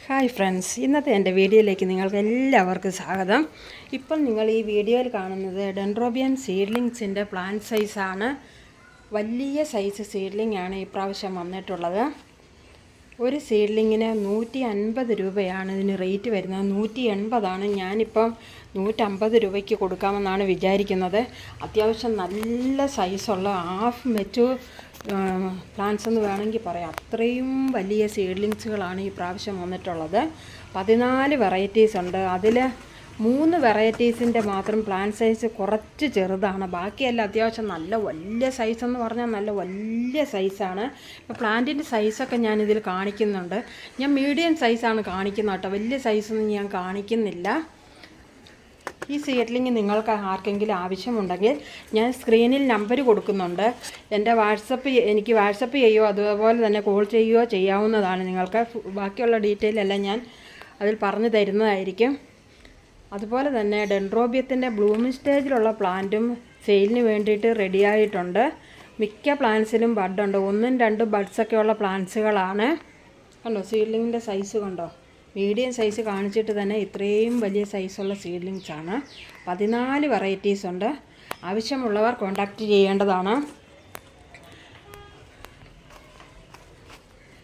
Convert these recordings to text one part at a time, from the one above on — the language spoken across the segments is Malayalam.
ഹായ് ഫ്രണ്ട്സ്, ഇന്നത്തെ എൻ്റെ വീഡിയോയിലേക്ക് നിങ്ങൾക്ക് എല്ലാവർക്കും സ്വാഗതം. ഇപ്പം നിങ്ങൾ ഈ വീഡിയോയിൽ കാണുന്നത് ഡെൻഡ്രോബിയം സീഡ്ലിങ്സിൻ്റെ പ്ലാന്റ് സൈസാണ്. വലിയ സൈസ് സീഡ്ലിംഗ് ആണ് ഈ പ്രാവശ്യം വന്നിട്ടുള്ളത്. ഒരു സീഡ്ലിങ്ങിന് 150 രൂപയാണ് ഇതിന് റേറ്റ് വരുന്നത്. 180 ഞാനിപ്പം 150 രൂപയ്ക്ക് കൊടുക്കാമെന്നാണ് വിചാരിക്കുന്നത്. അത്യാവശ്യം നല്ല സൈസുള്ള ഹാഫ് മെച്ചൂർ പ്ലാന്റ്സ് എന്ന് വേണമെങ്കിൽ പറയാം. അത്രയും വലിയ സീഡ്ലിങ്സുകളാണ് ഈ പ്രാവശ്യം വന്നിട്ടുള്ളത്. 14 വെറൈറ്റീസ് ഉണ്ട്. അതിൽ 3 വെറൈറ്റീസിൻ്റെ മാത്രം പ്ലാന്റ് സൈസ് കുറച്ച് ചെറുതാണ്. ബാക്കിയെല്ലാം അത്യാവശ്യം നല്ല വലിയ സൈസ് എന്ന് പറഞ്ഞാൽ നല്ല വലിയ സൈസാണ്. ഇപ്പോൾ പ്ലാന്റിൻ്റെ സൈസൊക്കെ ഞാനിതിൽ കാണിക്കുന്നുണ്ട്. ഞാൻ മീഡിയം സൈസാണ് കാണിക്കുന്നത് കേട്ടോ. വലിയ സൈസൊന്നും ഞാൻ കാണിക്കുന്നില്ല. ഈ സീഡ്ലിംഗ് നിങ്ങൾക്ക് ആർക്കെങ്കിലും ആവശ്യമുണ്ടെങ്കിൽ ഞാൻ സ്ക്രീനിൽ നമ്പർ കൊടുക്കുന്നുണ്ട്. എനിക്ക് വാട്സപ്പ് ചെയ്യുകയോ അതുപോലെ തന്നെ കോൾ ചെയ്യുകയോ ചെയ്യാവുന്നതാണ്. നിങ്ങൾക്ക് ബാക്കിയുള്ള ഡീറ്റെയിൽ എല്ലാം ഞാൻ അതിൽ പറഞ്ഞു തരുന്നതായിരിക്കും. അതുപോലെ തന്നെ ഡെൻഡ്രോബിയത്തിൻ്റെ ബ്ലൂമിംഗ് സ്റ്റേജിലുള്ള പ്ലാന്റും സെയിലിന് വേണ്ടിയിട്ട് റെഡിയായിട്ടുണ്ട്. മിക്ക പ്ലാന്റ്സിലും ബഡുണ്ട്. 1-2 ബഡ്സൊക്കെയുള്ള പ്ലാന്റ്സുകളാണ്. കണ്ടോ സീഡ്ലിങ്ങിൻ്റെ സൈസ് കണ്ടോ? മീഡിയം സൈസ് കാണിച്ചിട്ട് തന്നെ ഇത്രയും വലിയ സൈസുള്ള സീഡ്ലിങ്സാണ്. 14 വെറൈറ്റീസ് ഉണ്ട്. ആവശ്യമുള്ളവർ കോൺടാക്റ്റ് ചെയ്യേണ്ടതാണ്.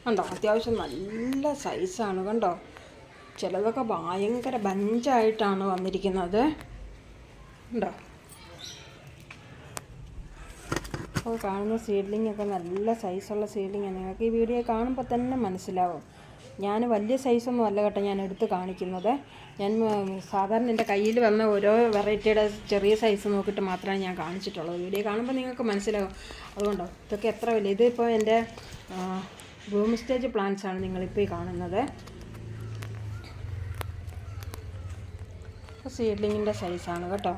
കണ്ടോ അത്യാവശ്യം നല്ല സൈസാണ്. കണ്ടോ ചിലതൊക്കെ ഭയങ്കര ബഞ്ചായിട്ടാണ് വന്നിരിക്കുന്നത്. കണ്ടോ അപ്പോൾ കാണുന്ന സീഡ്ലിങ്ങൊക്കെ നല്ല സൈസുള്ള സീഡ്ലിങ്ങാണ്. നിങ്ങൾക്ക് ഈ വീഡിയോ കാണുമ്പോൾ തന്നെ മനസ്സിലാവും. ഞാൻ വലിയ സൈസൊന്നും അല്ല കേട്ടോ ഞാൻ എടുത്ത് കാണിക്കുന്നത്. ഞാൻ സാധാരണ എൻ്റെ കയ്യിൽ വന്ന ഓരോ വെറൈറ്റിയുടെ ചെറിയ സൈസ് നോക്കിയിട്ട് മാത്രമേ ഞാൻ കാണിച്ചിട്ടുള്ളൂ. വീഡിയോ കാണുമ്പോൾ നിങ്ങൾക്ക് മനസ്സിലാവും. അതുകൊണ്ടോ ഇതൊക്കെ എത്ര വലിയ ഇതിപ്പോൾ എൻ്റെ ബ്ലൂമിംഗ് സ്റ്റേജ് പ്ലാന്റ്സ് ആണ് നിങ്ങളിപ്പോൾ ഈ കാണുന്നത്. ഇപ്പോൾ സീഡ്ലിങ്ങിൻ്റെ സൈസാണ് കേട്ടോ.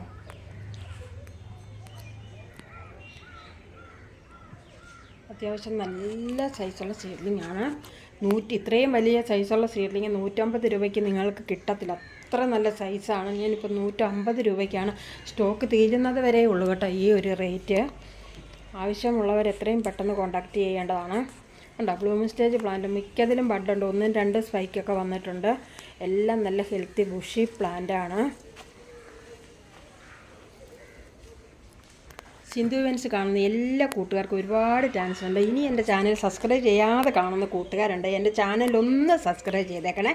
അത്യാവശ്യം നല്ല സൈസുള്ള സീഡ്ലിംഗ് ആണ്. ഇത്രയും വലിയ സൈസുള്ള സീഡ്ലിംഗ് 150 രൂപയ്ക്ക് നിങ്ങൾക്ക് കിട്ടത്തില്ല. അത്ര നല്ല സൈസാണ്. ഞാനിപ്പോൾ 150 രൂപയ്ക്കാണ്. സ്റ്റോക്ക് തീരുന്നത് വരെ ഉള്ളൂ കേട്ടോ ഈ ഒരു റേറ്റ്. ആവശ്യമുള്ളവർ എത്രയും പെട്ടെന്ന് കോൺടാക്റ്റ് ചെയ്യേണ്ടതാണ്. ഉണ്ടോ ബ്ലൂമിംഗ് സ്റ്റേജ് പ്ലാന്റ് മിക്കതിലും ബഡുണ്ട്. 1-2 സ്പൈക്കൊക്കെ വന്നിട്ടുണ്ട്. എല്ലാം നല്ല ഹെൽത്തി ബുഷി പ്ലാന്റാണ്. സിന്ധു ഇവൻസ് കാണുന്ന എല്ലാ കൂട്ടുകാർക്കും ഒരുപാട് താങ്ക്സ് ഉണ്ട്. ഇനി എൻ്റെ ചാനൽ സബ്സ്ക്രൈബ് ചെയ്യാതെ കാണുന്ന കൂട്ടുകാരുണ്ട്. എൻ്റെ ചാനലൊന്ന് സബ്സ്ക്രൈബ് ചെയ്തേക്കണേ.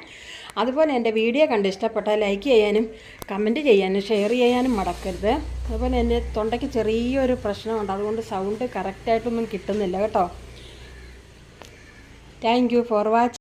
അതുപോലെ എൻ്റെ വീഡിയോ കണ്ട് ഇഷ്ടപ്പെട്ടാൽ ലൈക്ക് ചെയ്യാനും കമൻറ്റ് ചെയ്യാനും ഷെയർ ചെയ്യാനും മറക്കരുത്. അതുപോലെ എൻ്റെ തൊണ്ടയ്ക്ക് ചെറിയൊരു പ്രശ്നമുണ്ട്. അതുകൊണ്ട് സൗണ്ട് കറക്റ്റായിട്ടൊന്നും കിട്ടുന്നില്ല കേട്ടോ. Thank you for watching.